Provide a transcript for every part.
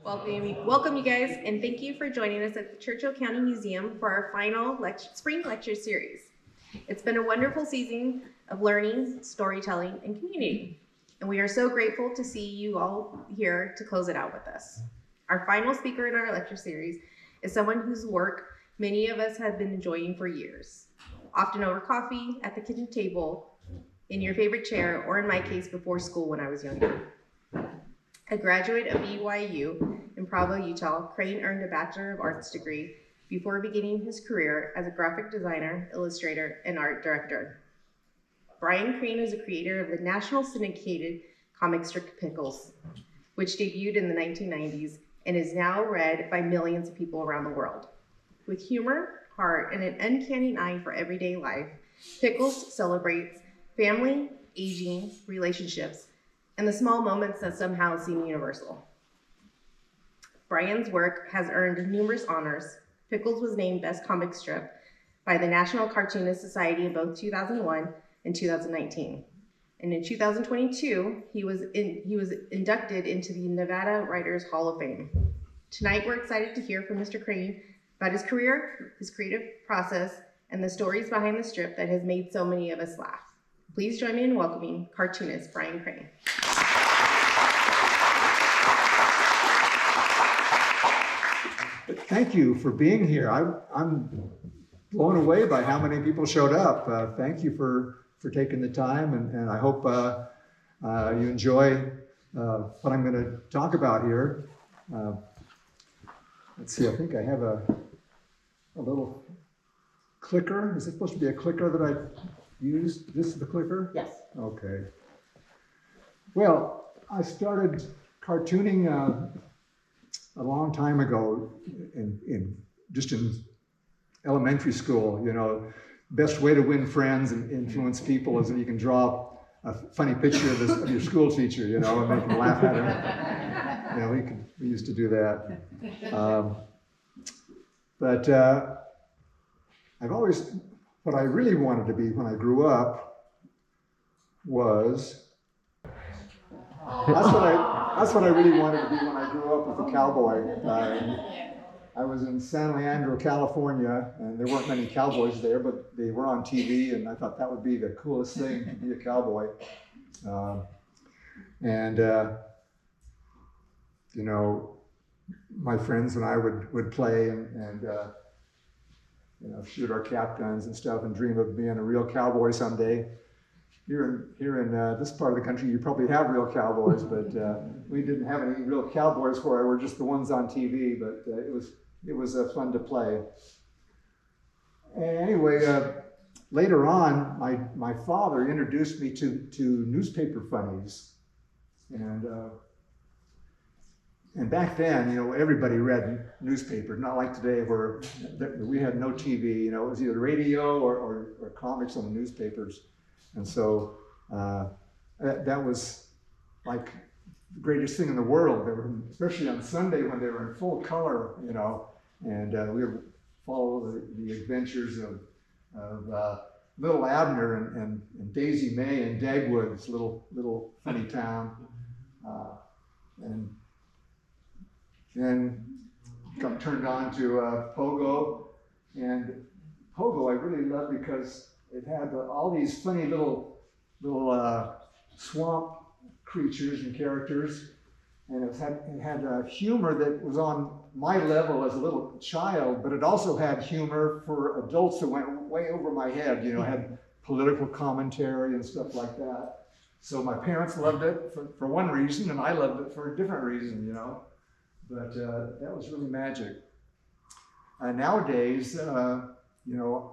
Welcome you guys, and thank you for joining us at the Churchill County Museum for our final spring lecture series. It's been a wonderful season of learning, storytelling, and community, and we are so grateful to see you all here to close it out with us. Our final speaker in our lecture series is someone whose work many of us have been enjoying for years, often over coffee, at the kitchen table, in your favorite chair, or in my case, before school when I was younger. A graduate of BYU in Provo, Utah, Crane earned a Bachelor of Arts degree before beginning his career as a graphic designer, illustrator, and art director. Brian Crane is a creator of the national syndicated comic strip Pickles, which debuted in the 1990s and is now read by millions of people around the world. With humor, heart, and an uncanny eye for everyday life, Pickles celebrates family, aging, relationships, and the small moments that somehow seem universal. Brian's work has earned numerous honors. Pickles was named Best Comic Strip by the National Cartoonist Society in both 2001 and 2019. And in 2022, he was inducted into the Nevada Writers Hall of Fame. Tonight, we're excited to hear from Mr. Crane about his career, his creative process, and the stories behind the strip that has made so many of us laugh. Please join me in welcoming cartoonist Brian Crane. Thank you for being here. I'm blown away by how many people showed up. Thank you for taking the time, and I hope you enjoy what I'm going to talk about here. Let's see, I think I have a little clicker. Is it supposed to be a clicker that I used? This is the clicker? Yes. Okay. Well, I started cartooning a long time ago in elementary school. You know, best way to win friends and influence people is that you can draw a funny picture of your school teacher, you know, and make them laugh at him. You know, we used to do that. But I've always, what I really wanted to be when I grew up was, that's what I really wanted to be when I grew up as a cowboy. I was in San Leandro, California, and there weren't many cowboys there, but they were on TV, and I thought that would be the coolest thing to be a cowboy. You know, my friends and I would play and you know, shoot our cap guns and stuff and dream of being a real cowboy someday. Here in this part of the country, you probably have real cowboys, but we didn't have any real cowboys where we're just the ones on TV, but it was fun to play. Anyway, later on, my father introduced me to newspaper funnies, and back then, you know, everybody read newspapers, not like today where we had no TV. You know, it was either radio or comics on the newspapers. And so that was like the greatest thing in the world. They were, especially on Sunday when they were in full color, you know, and we would follow the adventures of little Abner and Daisy May and Dagwood, this little funny town. And then got turned on to Pogo. And Pogo I really loved because it had all these funny little swamp creatures and characters, and it had humor that was on my level as a little child, but it also had humor for adults that went way over my head. You know, had political commentary and stuff like that. So my parents loved it for one reason, and I loved it for a different reason. You know, but that was really magic. Nowadays, you know,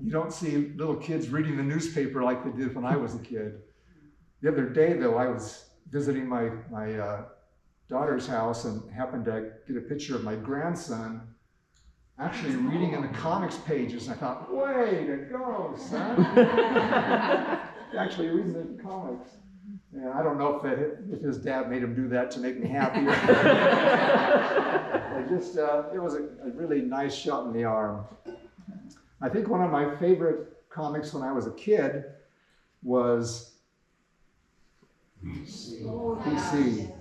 you don't see little kids reading the newspaper like they did when I was a kid. The other day, though, I was visiting my daughter's house and happened to get a picture of my grandson actually reading in the comics pages. And I thought, way to go, son. Actually reading the comics. And I don't know if his dad made him do that to make me happier. It was a really nice shot in the arm. I think one of my favorite comics when I was a kid was PC.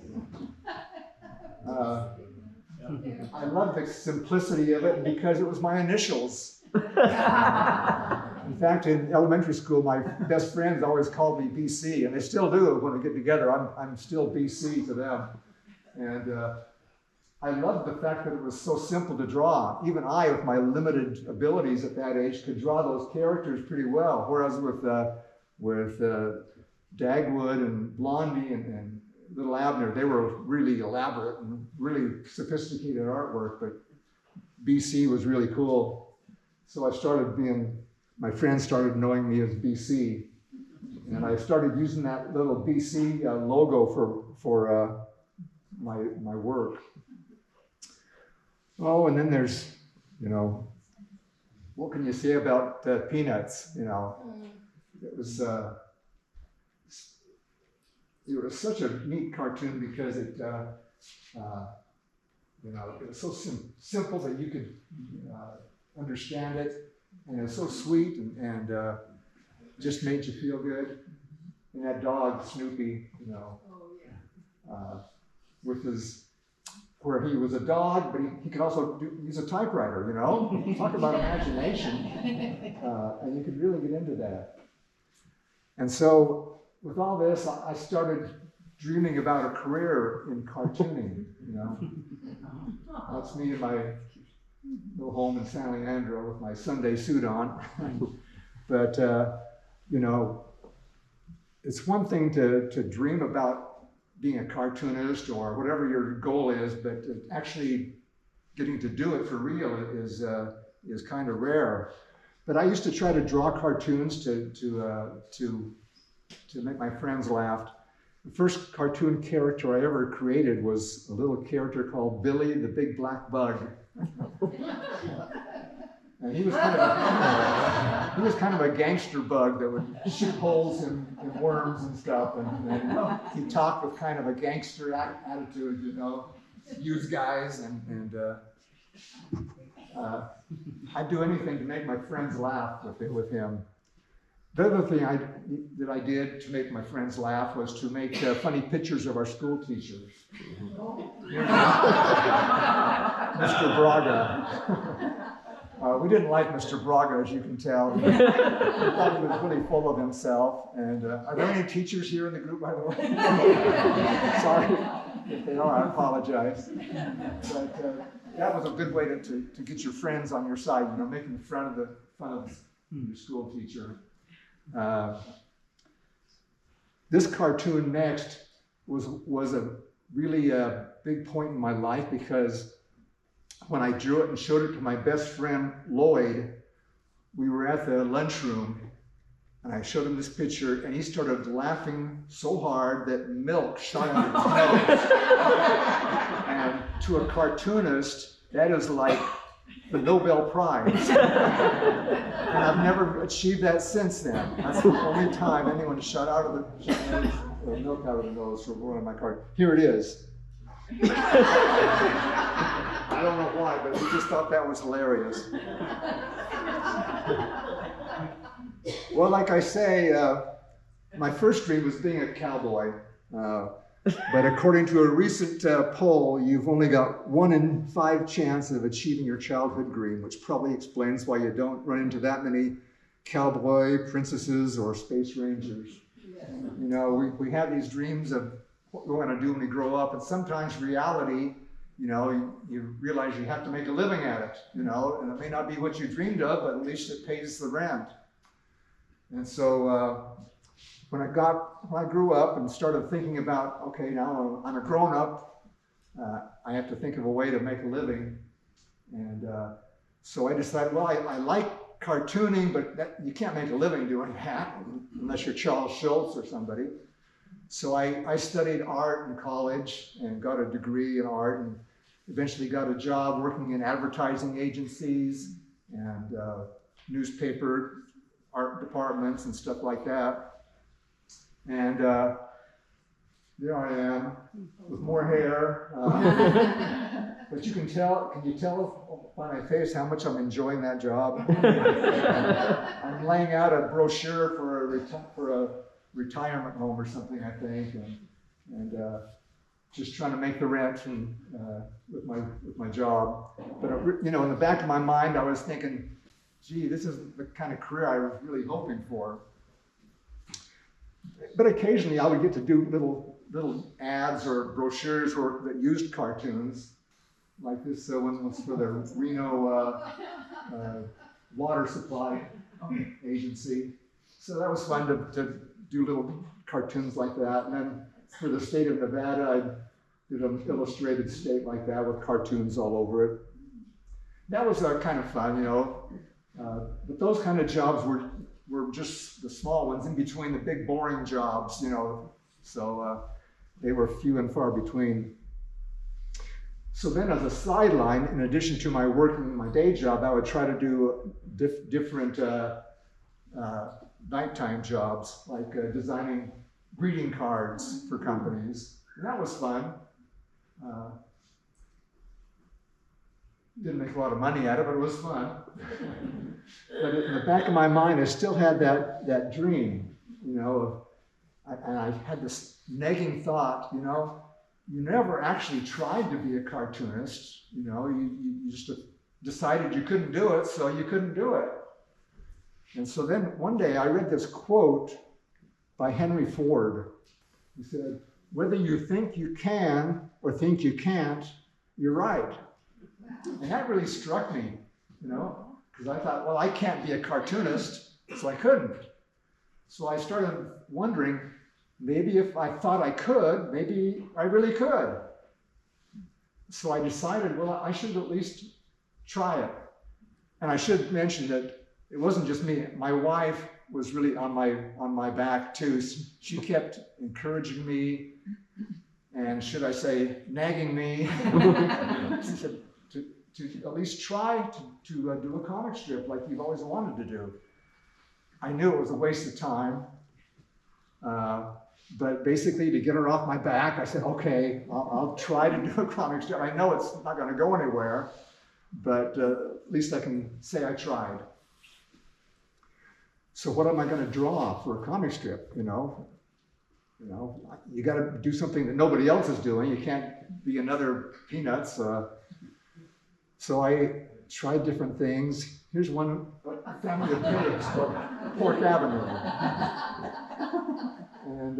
I love the simplicity of it because it was my initials. In fact, in elementary school, my best friends always called me BC, and they still do when we get together. I'm still BC to them. And I loved the fact that it was so simple to draw. Even I, with my limited abilities at that age, could draw those characters pretty well. Whereas with Dagwood and Blondie and Little Abner, they were really elaborate and really sophisticated artwork, but BC was really cool. So my friends started knowing me as BC, and I started using that little BC logo for my work. Oh, and then there's, what can you say about Peanuts? It was such a neat cartoon because it was so simple that you could understand it, and it was so sweet and just made you feel good. And that dog, Snoopy, with where he was a dog, but he could also use a typewriter, Talk about imagination. And you could really get into that. And so with all this, I started dreaming about a career in cartooning, That's me in my little home in San Leandro with my Sunday suit on. But, it's one thing to dream about being a cartoonist or whatever your goal is, but actually getting to do it for real is kind of rare. But I used to try to draw cartoons to make my friends laugh. The first cartoon character I ever created was a little character called Billy the Big Black Bug. And he was kind of a gangster bug that would shoot holes in worms and stuff. And he talked with kind of a gangster attitude, use guys. And I'd do anything to make my friends laugh with him. The other thing that I did to make my friends laugh was to make funny pictures of our school teachers. Mr. Braga. We didn't like Mr. Braga, as you can tell. We thought he was really full of himself. And are there any teachers here in the group, by the way? Sorry if they are, I apologize. But that was a good way to get your friends on your side, making fun of your school teacher. This cartoon next was a really big point in my life because when I drew it and showed it to my best friend Lloyd, we were at the lunchroom and I showed him this picture and he started laughing so hard that milk shot out of his nose. And to a cartoonist, that is like the Nobel Prize. And I've never achieved that since then. That's the only time anyone shot milk out of the nose for one of my cards. Here it is. I don't know why, but we just thought that was hilarious. Well, like I say, my first dream was being a cowboy. But according to a recent poll, you've only got 1 in 5 chance of achieving your childhood dream, which probably explains why you don't run into that many cowboy princesses or space rangers. We have these dreams of what we want to do when we grow up, and sometimes reality, you realize you have to make a living at it, and it may not be what you dreamed of, but at least it pays the rent. And so when I grew up and started thinking about, okay, now I'm a grown-up, I have to think of a way to make a living. And so I decided, well, I like cartooning, but you can't make a living doing that unless you're Charles Schulz or somebody. So I studied art in college and got a degree in art and eventually got a job working in advertising agencies and newspaper art departments and stuff like that. And there I am with more hair. But can you tell by my face how much I'm enjoying that job? I'm laying out a brochure for a retirement home or something, I think. And just trying to make the rent and with my job. But in the back of my mind, I was thinking, gee, this is the kind of career I was really hoping for. But occasionally, I would get to do little ads or brochures that used cartoons, like this one was for the Reno water supply agency. So that was fun to do little cartoons like that. And then for the state of Nevada, I did an illustrated state like that with cartoons all over it. That was kind of fun, but those kind of jobs were just the small ones in between the big boring jobs, so they were few and far between. So then as a sideline, in addition to my day job, I would try to do different nighttime jobs, like designing greeting cards for companies. And that was fun. Didn't make a lot of money at it, but it was fun. But in the back of my mind, I still had that dream, and I had this nagging thought, you never actually tried to be a cartoonist, you just decided you couldn't do it, so you couldn't do it. And so then one day I read this quote by Henry Ford. He said, "Whether you think you can or think you can't, you're right." And that really struck me, because I thought, well, I can't be a cartoonist, so I couldn't. So I started wondering, maybe if I thought I could, maybe I really could. So I decided, well, I should at least try it. And I should mention that it wasn't just me. My wife was really on my back too. She kept encouraging me, and should I say, nagging me. She said, to at least try to do a comic strip like you've always wanted to do. I knew it was a waste of time, but basically to get her off my back, I said, okay, I'll try to do a comic strip. I know it's not going to go anywhere, but at least I can say I tried. So what am I going to draw for a comic strip, You got to do something that nobody else is doing. You can't be another Peanuts. So I tried different things. Here's one, a family of pigs called Pork Avenue. And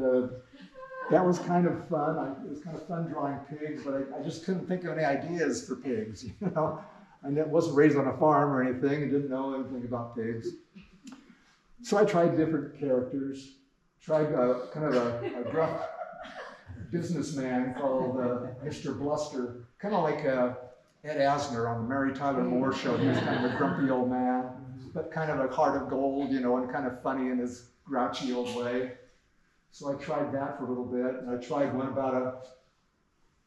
that was kind of fun. It was kind of fun drawing pigs, but I just couldn't think of any ideas for pigs, I wasn't raised on a farm or anything. I didn't know anything about pigs. So I tried different characters. Tried kind of a gruff businessman called Mr. Bluster, kind of like Ed Asner on the Mary Tyler Moore Show. He was kind of a grumpy old man, but kind of a heart of gold, and kind of funny in his grouchy old way. So I tried that for a little bit, and I tried one about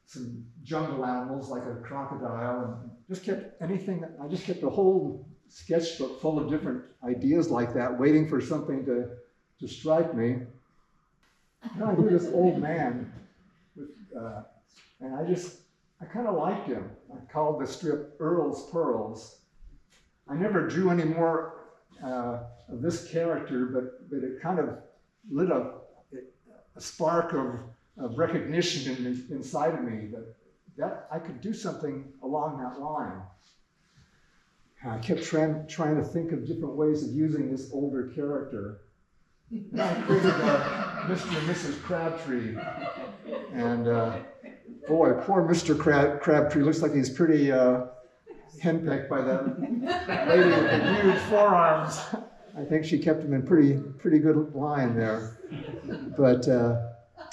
some jungle animals like a crocodile, and just kept a whole sketchbook full of different ideas like that, waiting for something to strike me. And I knew this old man, and I kind of liked him. I called the strip Earl's Pearls. I never drew any more of this character, but it kind of lit a spark of recognition inside of me that I could do something along that line. I kept trying to think of different ways of using this older character. And I created Mr. and Mrs. Crabtree. And boy, poor Mr. Crabtree looks like he's pretty henpecked by that lady with the huge forearms. I think she kept him in pretty good line there. But,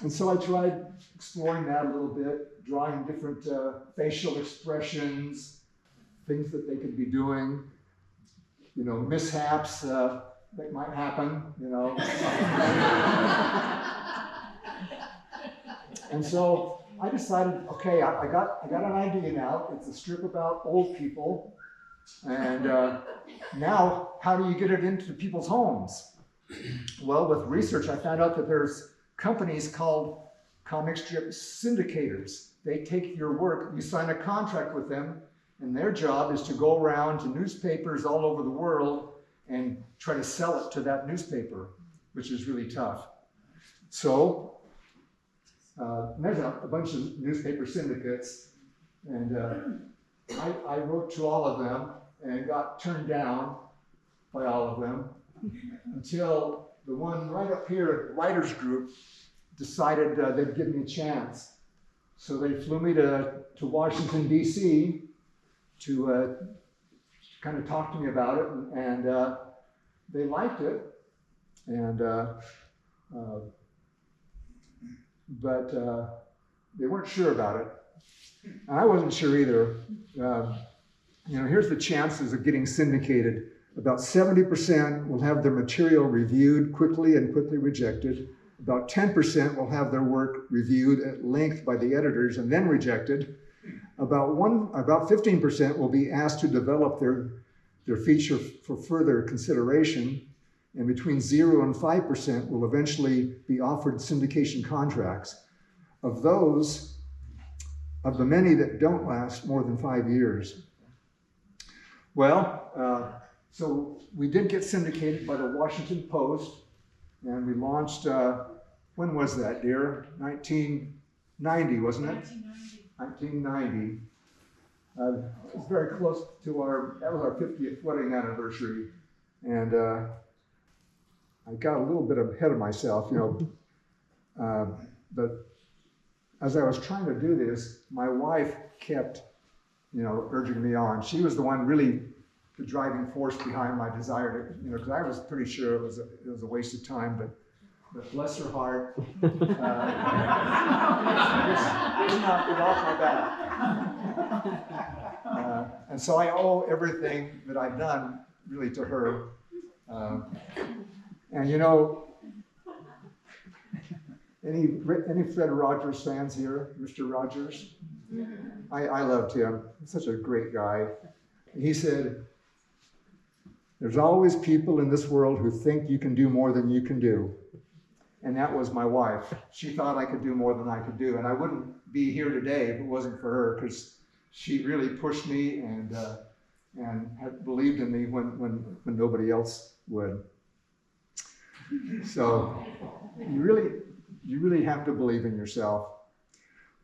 and so I tried exploring that a little bit, drawing different facial expressions, things that they could be doing, mishaps that might happen, And so I decided, okay, I got an idea now. It's a strip about old people, and now how do you get it into people's homes? Well, with research, I found out that there's companies called comic strip syndicators. They take your work, you sign a contract with them, and their job is to go around to newspapers all over the world and try to sell it to that newspaper, which is really tough. So there's a bunch of newspaper syndicates, and I wrote to all of them and got turned down by all of them until the one right up here, Writers Group, decided they'd give me a chance. So they flew me to Washington, D.C. to kind of talk to me about it, and they liked it, and but they weren't sure about it. And I wasn't sure either. Here's the chances of getting syndicated. About 70% will have their material reviewed quickly and quickly rejected. About 10% will have their work reviewed at length by the editors and then rejected. About 15% will be asked to develop their feature for further consideration. And between 0 and 5% will eventually be offered syndication contracts. Of the many that don't last more than 5 years. Well, so we did get syndicated by the Washington Post, and we launched, when was that, dear? 1990, wasn't it? 1990. It was very close to that was our 50th wedding anniversary. And I got a little bit ahead of myself, but as I was trying to do this, my wife kept, urging me on. She was the one really the driving force behind my desire to, because I was pretty sure it was a waste of time, but bless her heart, it's not get off my back. And so I owe everything that I've done really to her. And any Fred Rogers fans here? Mr. Rogers? I loved him. He's such a great guy. He said, there's always people in this world who think you can do more than you can do. And that was my wife. She thought I could do more than I could do. And I wouldn't be here today if it wasn't for her, because she really pushed me and had believed in me when nobody else would. So you really have to believe in yourself.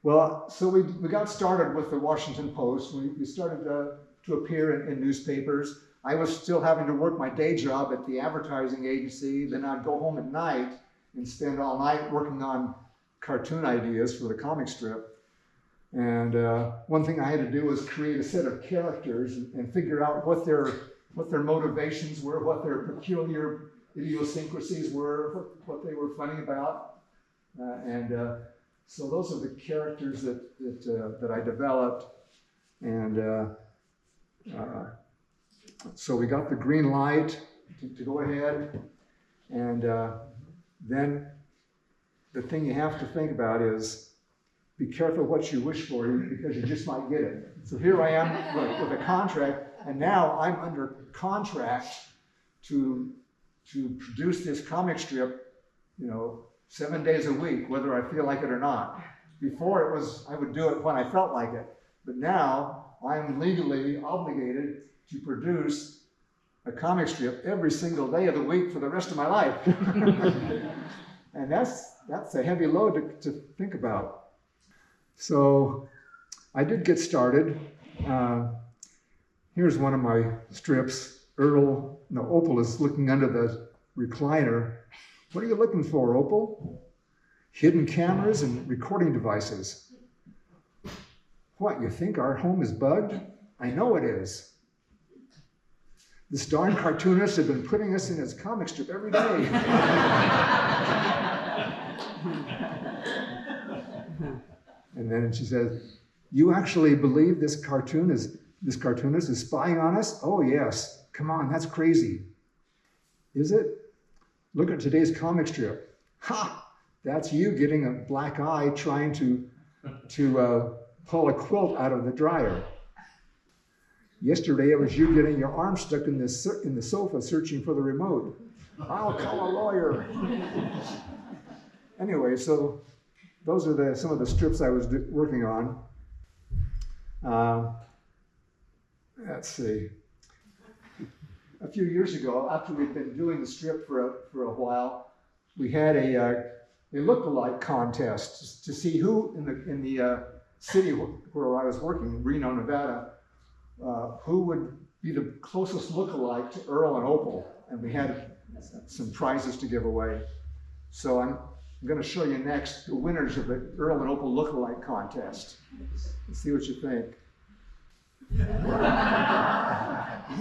Well, so we got started with the Washington Post. We started to appear in newspapers. I was still having to work my day job at the advertising agency. Then I'd go home at night and spend all night working on cartoon ideas for the comic strip. And one thing I had to do was create a set of characters and figure out what their motivations were, what their peculiar idiosyncrasies were, what they were funny about. So those are the characters that I developed. And so we got the green light to go ahead. And then the thing you have to think about is be careful what you wish for, because you just might get it. So here I am with a contract, and now I'm under contract to produce this comic strip, 7 days a week, whether I feel like it or not. Before it was, I would do it when I felt like it. But now I'm legally obligated to produce a comic strip every single day of the week for the rest of my life. And that's a heavy load to think about. So I did get started. Here's one of my strips. Opal is looking under the recliner. What are you looking for, Opal? Hidden cameras and recording devices. What, you think our home is bugged? I know it is. This darn cartoonist has been putting us in his comic strip every day. And then she says, you actually believe this cartoonist is spying on us? Oh yes, come on, that's crazy. Is it? Look at today's comic strip. Ha! That's you getting a black eye trying to pull a quilt out of the dryer. Yesterday it was you getting your arm stuck in the sofa searching for the remote. I'll call a lawyer. Anyway, so those are some of the strips I was working on. Let's see. A few years ago, after we'd been doing the strip for a while, we had a a look-alike contest to see who in the city where I was working, Reno, Nevada, who would be the closest look-alike to Earl and Opal, and we had some prizes to give away. So I'm going to show you next the winners of the Earl and Opal look-alike contest. Let's see what you think.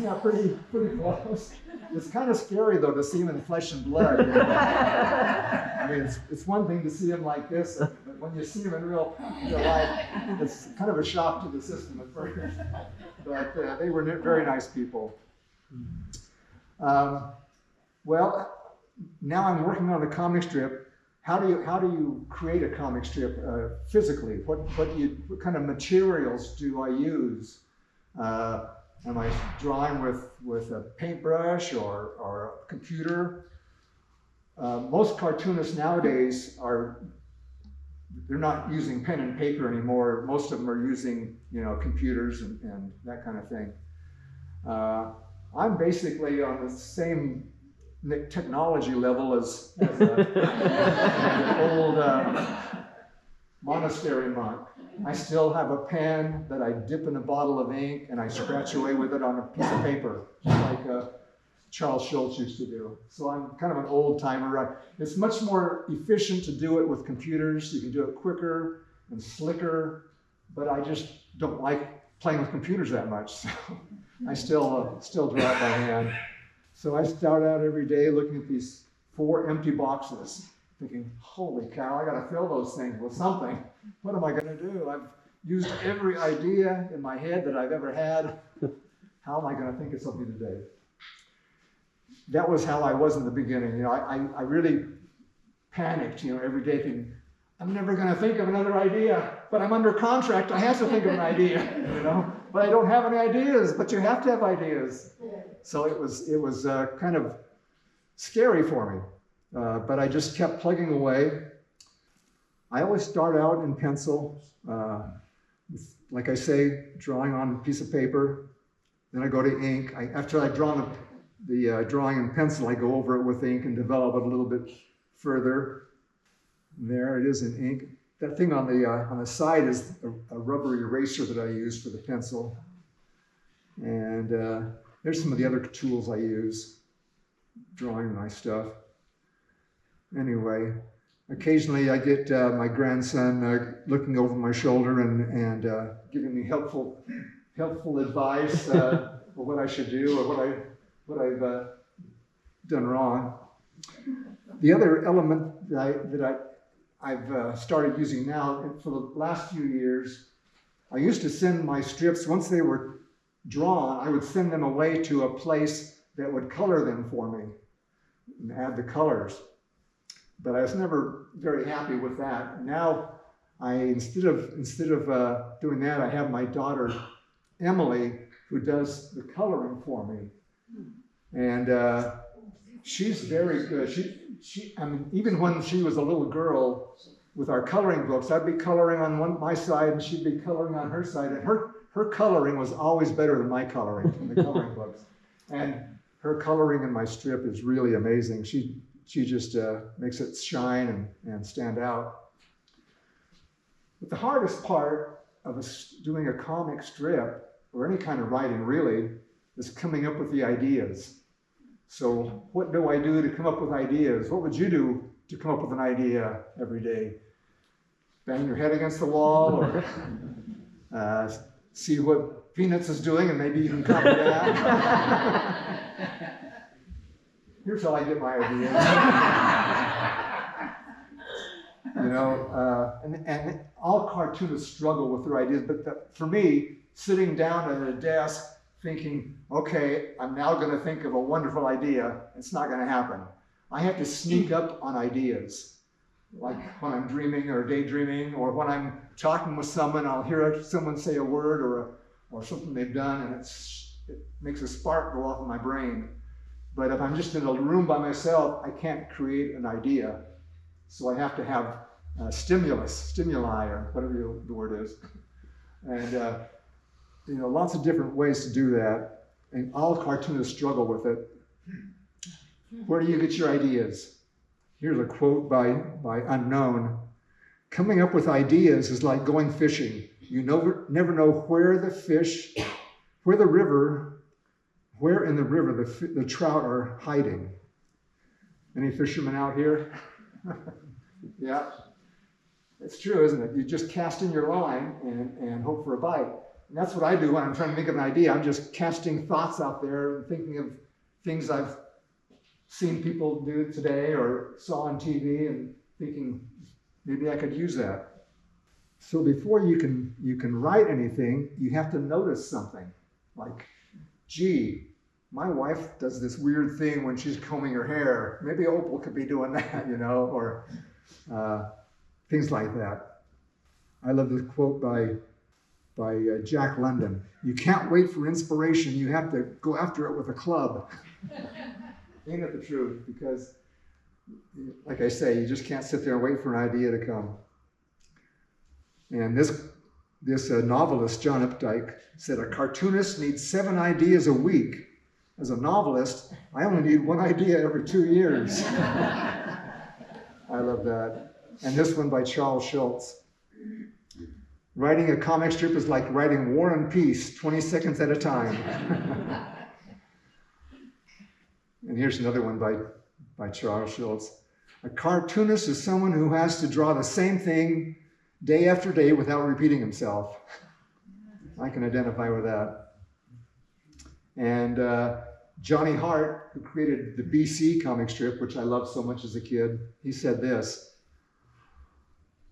Yeah, pretty close. It's kind of scary though to see him in flesh and blood. I mean, it's one thing to see him like this, but when you see him in real life, it's kind of a shock to the system at first. But they were very nice people. Well, now I'm working on a comic strip. How do you create a comic strip physically? What kind of materials do I use? Am I drawing with a paintbrush or a computer? Most cartoonists nowadays they're not using pen and paper anymore. Most of them are using, computers and that kind of thing. I'm basically on the same technology level as an old monastery monk. I still have a pen that I dip in a bottle of ink and I scratch away with it on a piece of paper, just like Charles Schulz used to do. So I'm kind of an old timer. It's much more efficient to do it with computers. You can do it quicker and slicker, but I just don't like playing with computers that much. So I still draw it by hand. So I start out every day looking at these 4 empty boxes, thinking, holy cow, I gotta fill those things with something. What am I gonna do? I've used every idea in my head that I've ever had. How am I gonna think of something today? That was how I was in the beginning. I really panicked, every day thinking, I'm never gonna think of another idea, but I'm under contract, I have to think of an idea, But I don't have any ideas, but you have to have ideas. So it was kind of scary for me. But I just kept plugging away. I always start out in pencil, like I say, drawing on a piece of paper. Then I go to ink. After I draw the drawing in pencil, I go over it with ink and develop it a little bit further. And there it is in ink. That thing on the side is a rubber eraser that I use for the pencil. And there's some of the other tools I use, drawing my stuff. Anyway, occasionally I get my grandson looking over my shoulder and giving me helpful advice for what I should do or what I've done wrong. The other element that I've started using now for the last few years, I used to send my strips, once they were drawn, I would send them away to a place that would color them for me and add the colors. But I was never very happy with that. Now, instead of doing that, I have my daughter Emily who does the coloring for me, and she's very good. I mean, even when she was a little girl, with our coloring books, I'd be coloring on my side and she'd be coloring on her side, and her coloring was always better than my coloring in the coloring books. And her coloring in my strip is really amazing. She just makes it shine and stand out. But the hardest part of doing a comic strip, or any kind of writing really, is coming up with the ideas. So what do I do to come up with ideas? What would you do to come up with an idea every day? Bang your head against the wall, or see what Peanuts is doing and maybe you can copy that? Here's how I get my ideas. And all cartoonists struggle with their ideas, but for me, sitting down at a desk thinking, okay, I'm now going to think of a wonderful idea, it's not going to happen. I have to sneak up on ideas, like when I'm dreaming or daydreaming, or when I'm talking with someone, I'll hear someone say a word or something they've done, and it makes a spark go off in my brain. But if I'm just in a room by myself, I can't create an idea. So I have to have stimuli, or whatever the word is. And lots of different ways to do that. And all cartoonists struggle with it. Where do you get your ideas? Here's a quote by Unknown. Coming up with ideas is like going fishing. You never know where in the river the trout are hiding. Any fishermen out here? Yeah. It's true, isn't it? You just cast in your line and hope for a bite. And that's what I do when I'm trying to think of an idea. I'm just casting thoughts out there, thinking of things I've seen people do today or saw on TV and thinking maybe I could use that. So before you can write anything, you have to notice something. Like, gee, my wife does this weird thing when she's combing her hair. Maybe Opal could be doing that, or things like that. I love this quote by Jack London. You can't wait for inspiration. You have to go after it with a club. Ain't it the truth? Because, like I say, you just can't sit there and wait for an idea to come. And this novelist, John Updike, said a cartoonist needs 7 ideas a week. As a novelist, I only need 1 idea every 2 years. I love that. And this one by Charles Schulz. Writing a comic strip is like writing War and Peace, 20 seconds at a time. And here's another one by Charles Schulz. A cartoonist is someone who has to draw the same thing day after day without repeating himself. I can identify with that. And Johnny Hart, who created the BC comic strip, which I loved so much as a kid, he said this: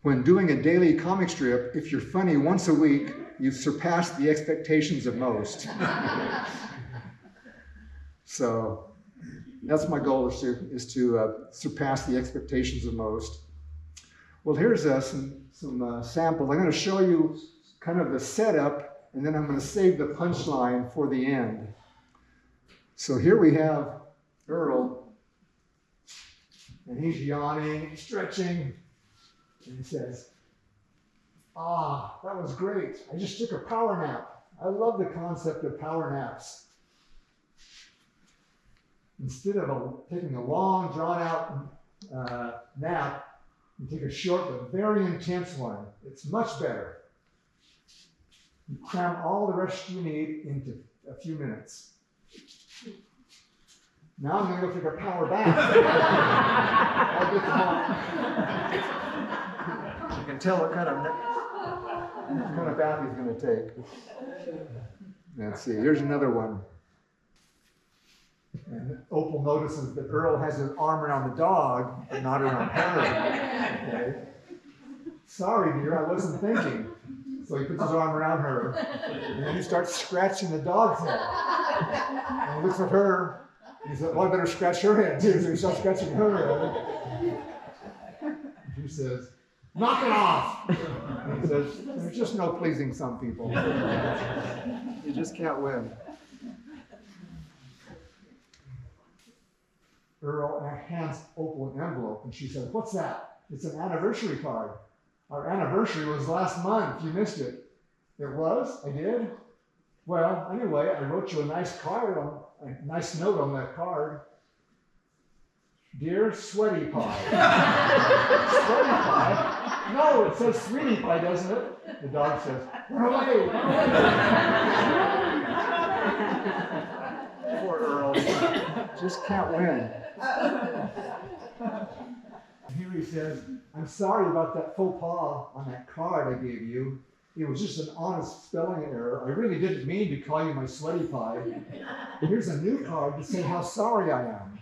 when doing a daily comic strip, if you're funny once a week, you've surpassed the expectations of most. So that's my goal, is to surpass the expectations of most. Well, here's some samples. I'm going to show you kind of the setup, and then I'm going to save the punchline for the end. So here we have Earl, and he's yawning, stretching, and he says, that was great. I just took a power nap. I love the concept of power naps. Instead of taking a long, drawn-out nap, you take a short but very intense one. It's much better. You cram all the rest you need into a few minutes. Now I'm going to go take a power bath. I'll get them on. You can tell what kind of bath he's going to take. Let's see, here's another one. And Opal notices that Earl has his arm around the dog, but not around her. Okay. Sorry, dear, I wasn't thinking. So he puts his arm around her, and then he starts scratching the dog's head. And he looks at her, and he says, well, I better scratch her head too. So he starts scratching her head. And she says, knock it off! And he says, there's just no pleasing some people. You just can't win. Earl hands Opal an envelope, and she says, what's that? It's an anniversary card. Our anniversary was last month. You missed it. It was? I did? Well, anyway, I wrote you a nice note on that card. Dear Sweaty Pie. Sweaty Pie? No, it says Sweetie Pie, doesn't it? The dog says, run away, run away. Poor Earl. Just can't win. Here he says, I'm sorry about that faux pas on that card I gave you. It was just an honest spelling error. I really didn't mean to call you my Sweaty Pie. Here's a new card to say how sorry I am.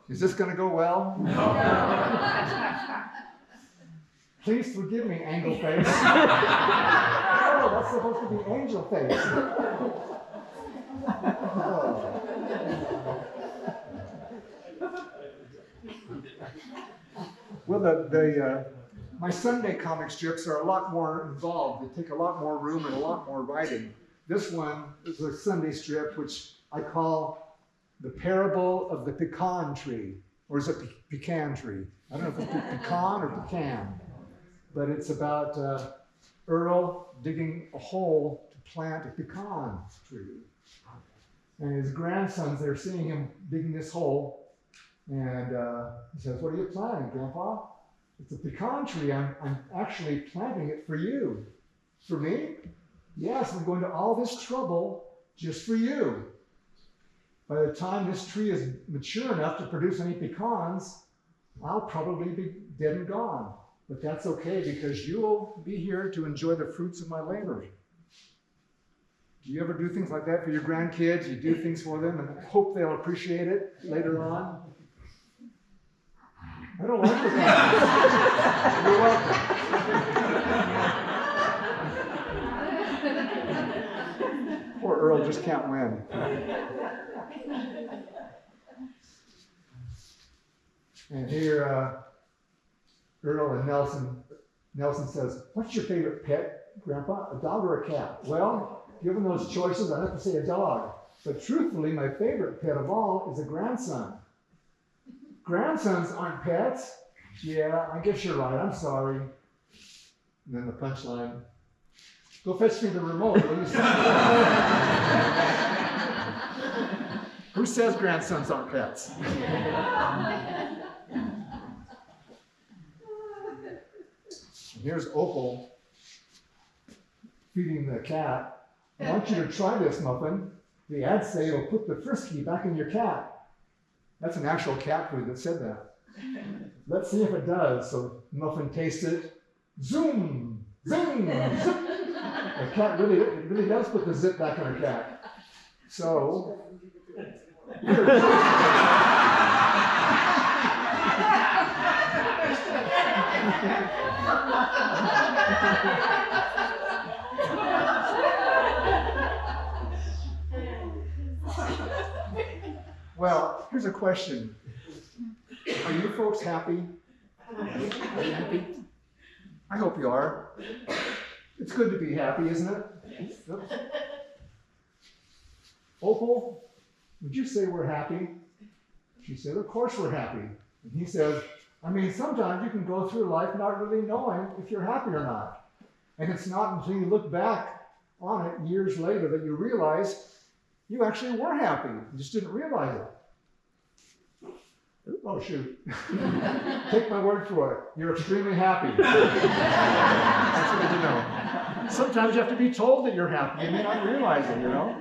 Is this going to go well? No. Please forgive me, Angel Face. Oh, that's supposed to be Angel Face. Oh. Well, my Sunday comic strips are a lot more involved. They take a lot more room and a lot more writing. This one is a Sunday strip, which I call The Parable of the Pecan Tree. Or is it Pecan Tree? I don't know if it's pecan or pecan. But it's about Earl digging a hole to plant a pecan tree. And his grandsons, they're seeing him digging this hole. And he says, what are you planting, Grandpa? It's a pecan tree. I'm actually planting it for you. For me? Yes, I'm going to all this trouble just for you. By the time this tree is mature enough to produce any pecans, I'll probably be dead and gone. But that's okay because you'll be here to enjoy the fruits of my labor. Do you ever do things like that for your grandkids? You do things for them and hope they'll appreciate it later on? I don't like the pecans. You're welcome. Poor Earl just can't win. And here, Earl and Nelson says, what's your favorite pet, Grandpa? A dog or a cat? Well, given those choices, I'd have to say a dog. But truthfully, my favorite pet of all is a grandson. Grandsons aren't pets. Yeah, I guess you're right. I'm sorry. And then the punchline. Go fetch me the remote, will you? Who says grandsons aren't pets? Here's Opal feeding the cat. I want you to try this, Muffin. The ads say it'll put the frisky back in your cat. That's an actual cat food that said that. Let's see if it does. So Muffin tastes it. Zoom! Zing! Zip! The cat really does put the zip back in her cat. So, well, here's a question. Are you folks happy? Are you happy? I hope you are. It's good to be happy, isn't it? Yep. Opal, would you say we're happy? She said, of course we're happy. And he says, I mean, sometimes you can go through life not really knowing if you're happy or not. And it's not until you look back on it years later that you realize you actually were happy. You just didn't realize it. Oh, shoot. Take my word for it. You're extremely happy. That's good to know. Sometimes you have to be told that you're happy. You may not realize it, you know?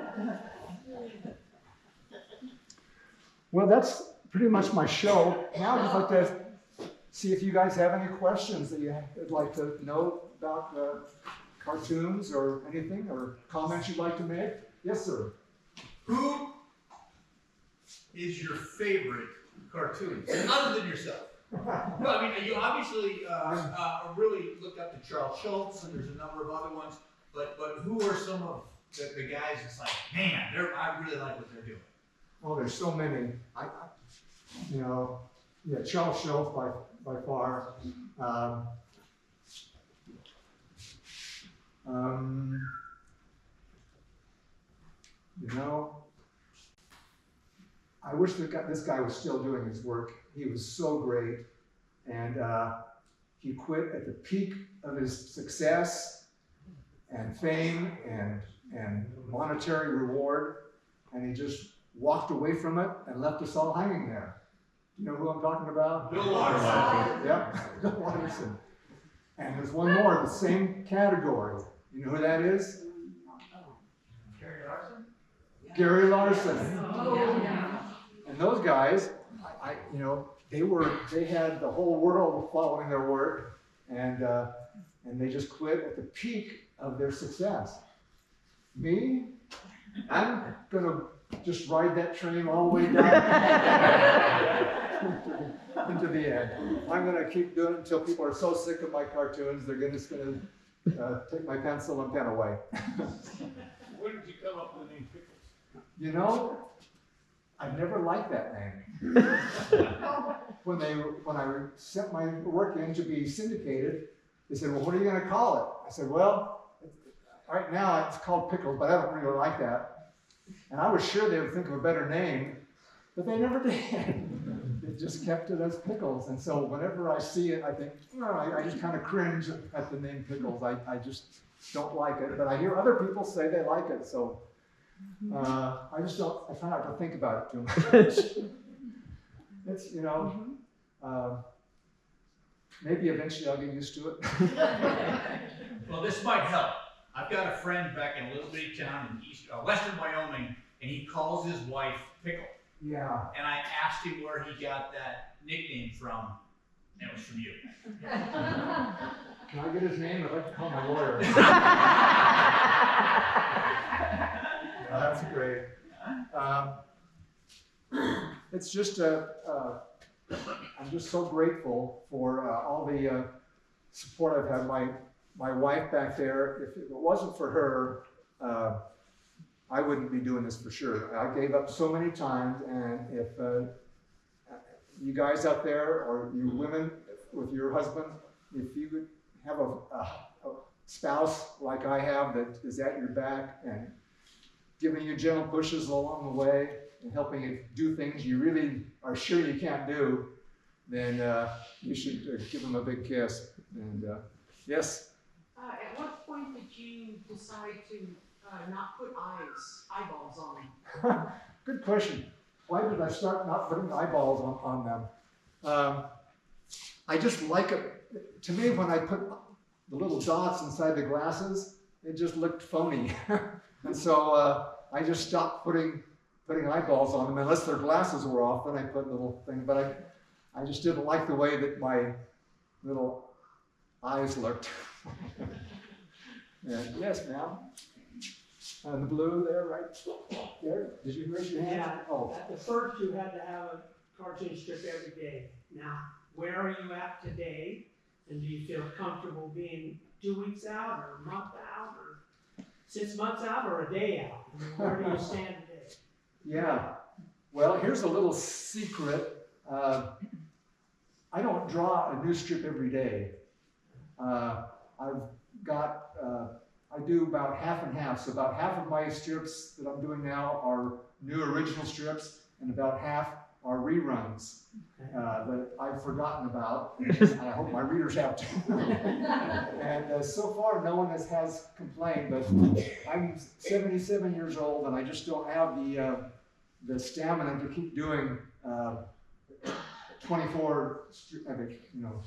Well, that's pretty much my show. Now I'd just like to see if you guys have any questions that you'd like to know about cartoons or anything, or comments you'd like to make. Yes, sir. Who is your favorite cartoonist, other than yourself? No, I mean, you obviously really look up to Charles Schultz, and there's a number of other ones, but who are some of the guys that's like, man, I really like what they're doing? Oh, there's so many. Charles Schultz by far. I wish this guy was still doing his work. He was so great, and he quit at the peak of his success and fame and monetary reward, and he just walked away from it and left us all hanging there. You know who I'm talking about? Bill Larson. Yep, Bill Larson. And there's one more, the same category. You know who that is? Gary Larson? Gary Larson. Oh, yeah. And those guys, they had the whole world following their work, and they just quit at the peak of their success. Me, I'm gonna just ride that train all the way down into the end. I'm gonna keep doing it until people are so sick of my cartoons, they're just gonna take my pencil and pen away. Where did you come up with the name Pickles? You know, I never liked that name. When I sent my work in to be syndicated, they said, well, what are you going to call it? I said, well, right now it's called Pickles, but I don't really like that. And I was sure they would think of a better name, but they never did. They just kept it as Pickles. And so whenever I see it, I think, I just kind of cringe at the name Pickles. I just don't like it, but I hear other people say they like it. So I try not to think about it too much. It's, you know, maybe eventually I'll get used to it. Well, this might help. I've got a friend back in a little bitty town in western Wyoming, and he calls his wife Pickle. Yeah. And I asked him where he got that nickname from, and it was from you. Can I get his name? I'd like to call my lawyer. That's great. It's just I'm just so grateful for all the support I've had. My wife back there, if it wasn't for her, I wouldn't be doing this for sure. I gave up so many times, and if you guys out there, or you women with your husband, if you would have a spouse like I have that is at your back and giving you gentle pushes along the way and helping you do things you really are sure you can't do, then you should give them a big kiss. And yes? At what point did you decide to not put eyeballs on them? Good question. Why did I start not putting eyeballs on them? I just like it. To me, when I put the little dots inside the glasses, it just looked phony. And so I just stopped putting eyeballs on them, unless their glasses were off, then I put a little thing. But I just didn't like the way that my little eyes looked. And yes, ma'am. And the blue there, right there. Did you raise your hand? Yeah. Oh. At the first, you had to have a cartoon strip every day. Now, where are you at today? And do you feel comfortable being 2 weeks out, or a month out, or 6 months out, or a day out? I mean, where do you stand today? Yeah. Well, here's a little secret. I don't draw a new strip every day. I do about half and half. So about half of my strips that I'm doing now are new original strips, and about half are reruns that I've forgotten about. I hope my readers have too. And so far, no one has complained, but I'm 77 years old, and I just don't have the stamina to keep doing 24,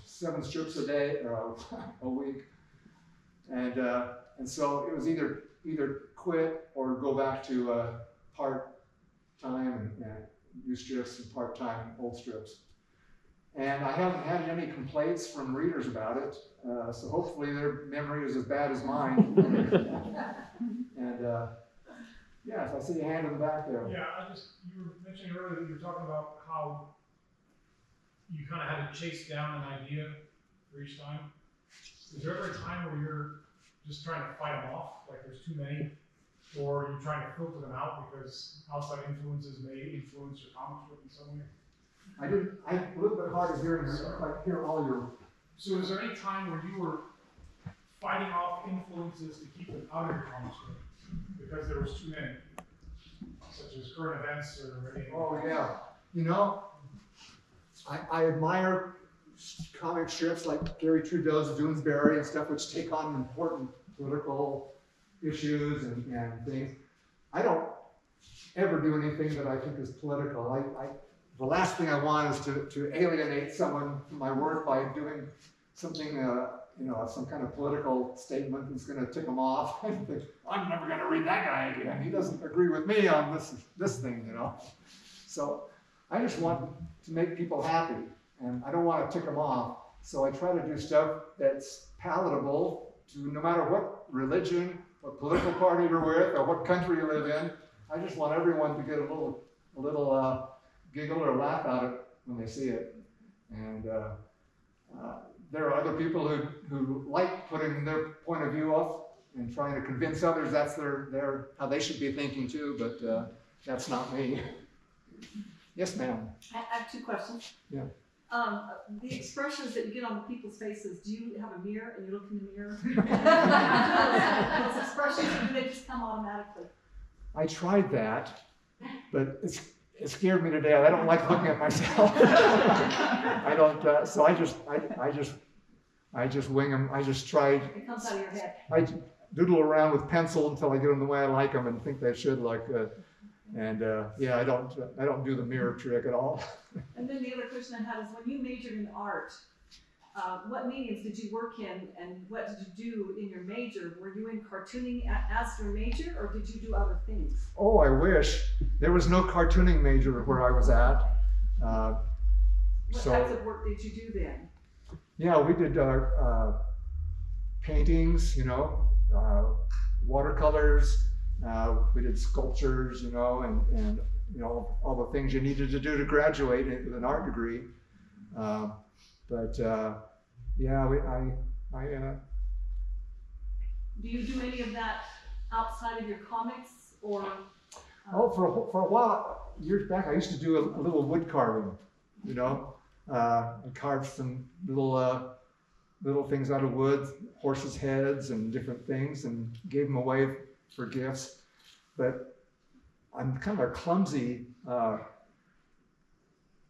7 strips a day or a week. And so it was either quit or go back to part-time and new strips and part-time old strips. And I haven't had any complaints from readers about it, so hopefully their memory is as bad as mine. And yes, I see a hand in the back there. Yeah, you were mentioning earlier that you were talking about how you kind of had to chase down an idea for each time. Is there ever a time where you're just trying to fight them off, like there's too many, or you're trying to filter them out because outside influences may influence your comic strip in some way? I'm a little bit hard of hearing, I hear all your... So is there any time where you were fighting off influences to keep them out of your comic strip because there was too many, such as current events or anything? Oh yeah, you know, I admire comic strips like Gary Trudeau's Doonesbury and stuff, which take on important political issues and things. I don't ever do anything that I think is political. The last thing I want is to alienate someone from my work by doing something, some kind of political statement that's going to tick them off. I'm never going to read that guy again. He doesn't agree with me on this thing, So I just want to make people happy, and I don't want to tick them off. So I try to do stuff that's palatable to no matter what religion, what political party you're with, or what country you live in. I just want everyone to get a little giggle or laugh out of it when they see it. And there are other people who like putting their point of view up and trying to convince others that's their how they should be thinking too, but that's not me. Yes, ma'am. I have 2 questions. Yeah. The expressions that you get on people's faces, do you have a mirror and you look in the mirror? Those expressions, or do they just come automatically? I tried that, but it scared me to death. I don't like looking at myself. I don't. So I just wing them. I just try. It comes out of your head. I doodle around with pencil until I get them the way I like them and think they should. And yeah, I don't do the mirror trick at all. And then the other question I had is when you majored in art, what mediums did you work in and what did you do in your major? Were you in cartooning as your major or did you do other things? Oh, I wish. There was no cartooning major where I was at. What types of work did you do then? Yeah, we did paintings, you know, watercolors. We did sculptures, you know, and you know, all the things you needed to do to graduate with an art degree. Yeah, Do you do any of that outside of your comics or? Oh, for a while, years back, I used to do a little wood carving, you know. I carved some little things out of wood, horses' heads and different things, and gave them away for gifts. But I'm kind of clumsy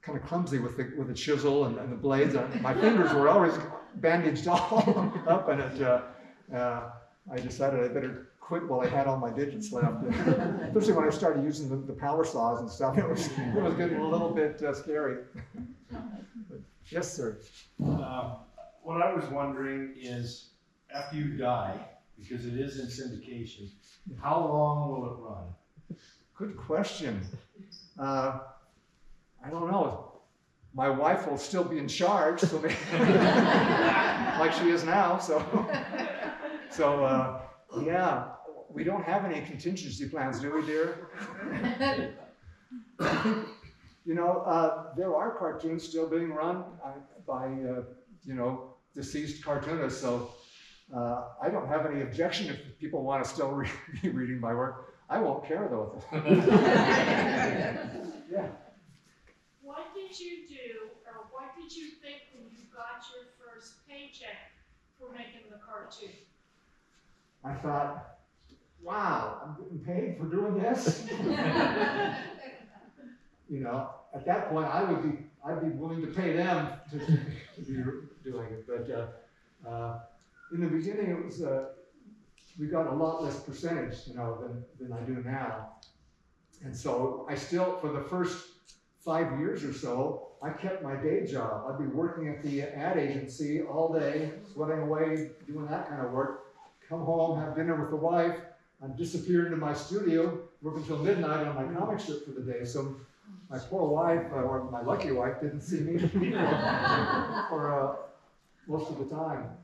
with the chisel and the blades. My fingers were always bandaged all up, and I decided I better quit while I had all my digits left. Especially when I started using the power saws and stuff, it was getting a little bit scary. Yes, sir. What I was wondering is, after you die, because it is in syndication, how long will it run? Good question. I don't know. My wife will still be in charge, so like she is now. So yeah, we don't have any contingency plans, do we, dear? You know, there are cartoons still being run by you know, deceased cartoonists. So I don't have any objection if people want to still be reading my work. I won't care though. Yeah. What did you do, or what did you think when you got your first paycheck for making the cartoon? I thought, wow, I'm getting paid for doing this. You know, at that point, I'd be willing to pay them to be doing it. But in the beginning, it was we got a lot less percentage, you know, than I do now. And so I still, for the first 5 years or so, I kept my day job. I'd be working at the ad agency all day, sweating away, doing that kind of work. Come home, have dinner with the wife, I'd disappear into my studio, work until midnight on my comic strip for the day. So my poor wife, or my lucky wife, didn't see me for most of the time.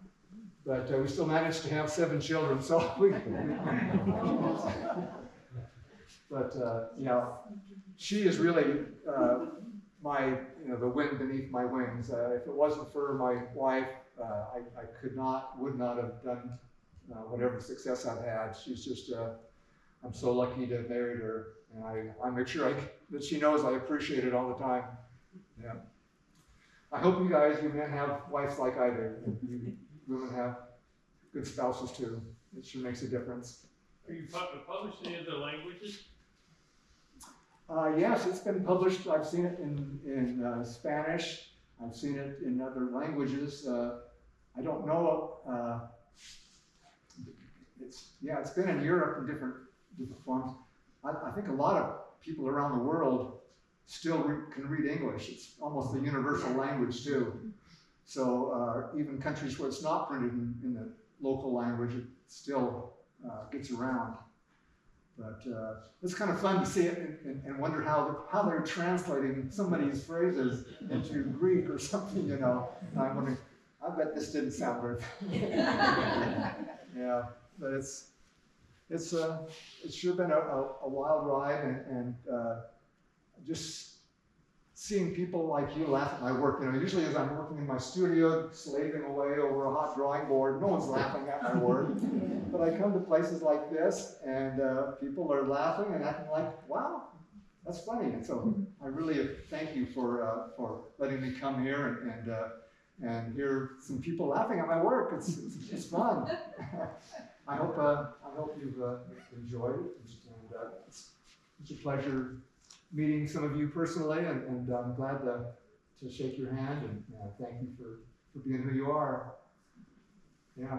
But we still managed to have 7 children, so but yeah, she is really my, you know, the wind beneath my wings. If it wasn't for my wife, I would not have done whatever success I've had. She's just, I'm so lucky to have married her, and I make sure that she knows I appreciate it all the time. Yeah. I hope you men have wives like I do. You women have good spouses too. It sure makes a difference. Are you published in other languages? Yes, it's been published. I've seen it in Spanish. I've seen it in other languages. I don't know. It's been in Europe in different forms. I think a lot of people around the world still can read English. It's almost the universal language too. So even countries where it's not printed in the local language, it still gets around. But it's kind of fun to see it and wonder how they're translating somebody's phrases into Greek or something, you know. And I'm wondering, I bet this didn't sound very yeah, but it's sure been a wild ride, and just seeing people like you laugh at my work. You know, usually as I'm working in my studio, slaving away over a hot drawing board, no one's laughing at my work. But I come to places like this, and people are laughing and acting like, wow, that's funny. And so I really thank you for letting me come here and hear some people laughing at my work. It's fun. I hope you've enjoyed it. And it's a pleasure meeting some of you personally, and I'm glad to shake your hand and thank you for being who you are. Yeah.